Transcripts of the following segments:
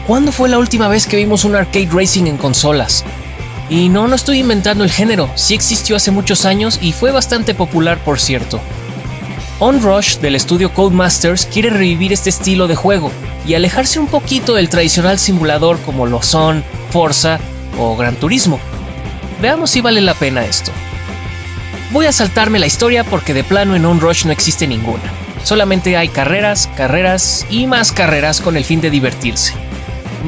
¿Cuándo fue la última vez que vimos un arcade racing en consolas? Y no estoy inventando el género, sí existió hace muchos años y fue bastante popular, por cierto. Onrush, del estudio Codemasters, quiere revivir este estilo de juego y alejarse un poquito del tradicional simulador como lo son Forza o Gran Turismo. Veamos si vale la pena esto. Voy a saltarme la historia porque de plano en Onrush no existe ninguna. Solamente hay carreras, carreras y más carreras con el fin de divertirse.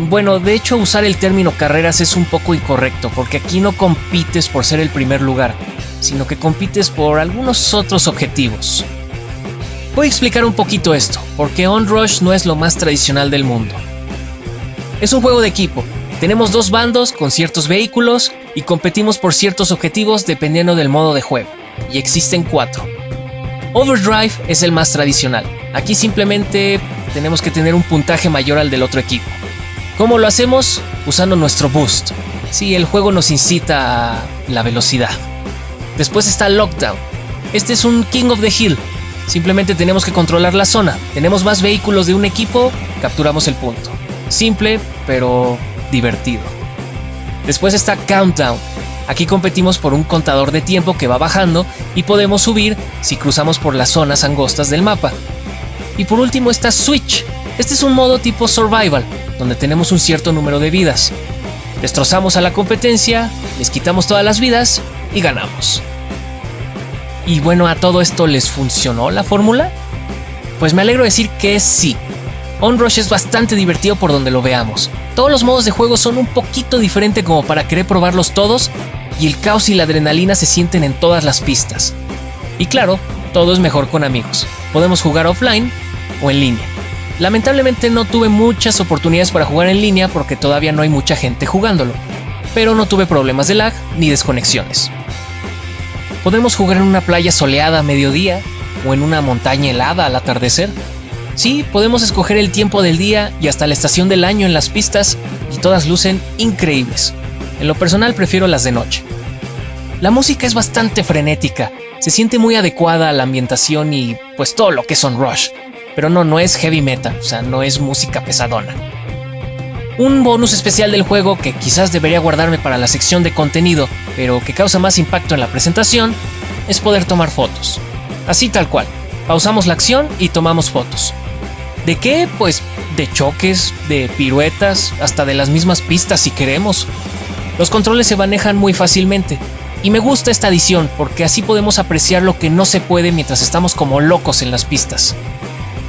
Bueno, de hecho usar el término carreras es un poco incorrecto porque aquí no compites por ser el primer lugar, sino que compites por algunos otros objetivos. Voy a explicar un poquito esto, porque Onrush no es lo más tradicional del mundo. Es un juego de equipo, tenemos dos bandos con ciertos vehículos y competimos por ciertos objetivos dependiendo del modo de juego, y existen 4. Overdrive es el más tradicional, aquí simplemente tenemos que tener un puntaje mayor al del otro equipo. ¿Cómo lo hacemos? Usando nuestro boost. Sí, el juego nos incita a la velocidad. Después está Lockdown. Este es un King of the Hill. Simplemente tenemos que controlar la zona. Tenemos más vehículos de un equipo, capturamos el punto. Simple, pero divertido. Después está Countdown. Aquí competimos por un contador de tiempo que va bajando y podemos subir si cruzamos por las zonas angostas del mapa. Y por último está Switch. Este es un modo tipo Survival, donde tenemos un cierto número de vidas. Destrozamos a la competencia, les quitamos todas las vidas y ganamos. Y bueno, ¿a todo esto les funcionó la fórmula? Pues me alegro decir que sí. Onrush es bastante divertido por donde lo veamos. Todos los modos de juego son un poquito diferentes como para querer probarlos todos, y el caos y la adrenalina se sienten en todas las pistas. Y claro, todo es mejor con amigos. Podemos jugar offline o en línea. Lamentablemente no tuve muchas oportunidades para jugar en línea porque todavía no hay mucha gente jugándolo, pero no tuve problemas de lag ni desconexiones. Podemos jugar en una playa soleada a mediodía o en una montaña helada al atardecer. Sí, podemos escoger el tiempo del día y hasta la estación del año en las pistas y todas lucen increíbles. En lo personal prefiero las de noche. La música es bastante frenética, se siente muy adecuada a la ambientación y pues todo lo que es Onrush. Pero no es heavy metal, o sea, no es música pesadona. Un bonus especial del juego que quizás debería guardarme para la sección de contenido, pero que causa más impacto en la presentación, es poder tomar fotos. Así tal cual, pausamos la acción y tomamos fotos. ¿De qué? Pues de choques, de piruetas, hasta de las mismas pistas si queremos. Los controles se manejan muy fácilmente, y me gusta esta adición porque así podemos apreciar lo que no se puede mientras estamos como locos en las pistas.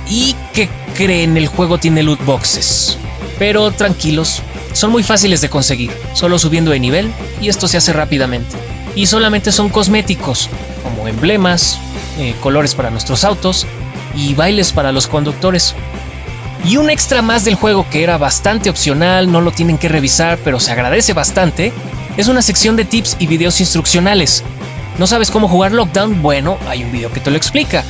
¿Y qué creen? El juego tiene loot boxes. Pero tranquilos, son muy fáciles de conseguir, solo subiendo de nivel y esto se hace rápidamente. Y solamente son cosméticos, como emblemas, colores para nuestros autos y bailes para los conductores. Y un extra más del juego que era bastante opcional, no lo tienen que revisar, pero se agradece bastante, es una sección de tips y videos instruccionales. ¿No sabes cómo jugar Lockdown? Bueno, hay un video que te lo explica.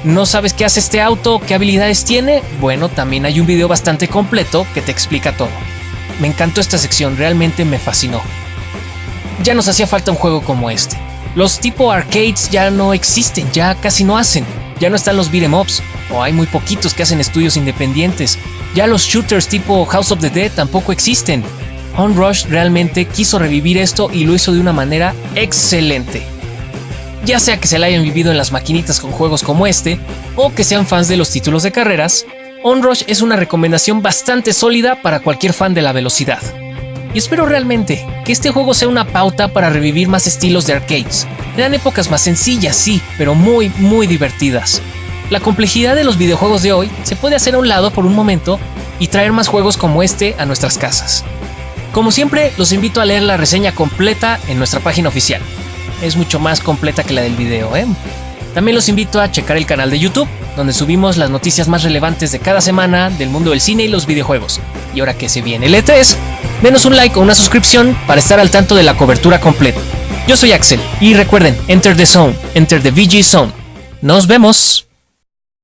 ¿No sabes qué hace este auto? ¿Qué habilidades tiene? Bueno, también hay un video bastante completo que te explica todo. Me encantó esta sección, realmente me fascinó. Ya nos hacía falta un juego como este. Los tipo arcades ya no existen, ya casi no hacen. Ya no están los beat'em ups, o hay muy poquitos que hacen estudios independientes. Ya los shooters tipo House of the Dead tampoco existen. Onrush realmente quiso revivir esto y lo hizo de una manera excelente. Ya sea que se la hayan vivido en las maquinitas con juegos como este, o que sean fans de los títulos de carreras, Onrush es una recomendación bastante sólida para cualquier fan de la velocidad. Y espero realmente que este juego sea una pauta para revivir más estilos de arcades. Eran épocas más sencillas, sí, pero muy divertidas. La complejidad de los videojuegos de hoy se puede hacer a un lado por un momento y traer más juegos como este a nuestras casas. Como siempre, los invito a leer la reseña completa en nuestra página oficial. Es mucho más completa que la del video, ¿eh? También los invito a checar el canal de YouTube, donde subimos las noticias más relevantes de cada semana del mundo del cine y los videojuegos. Y ahora que se viene el E3, denos un like o una suscripción para estar al tanto de la cobertura completa. Yo soy Axel, y recuerden, Enter the Zone, Enter the VG Zone. ¡Nos vemos!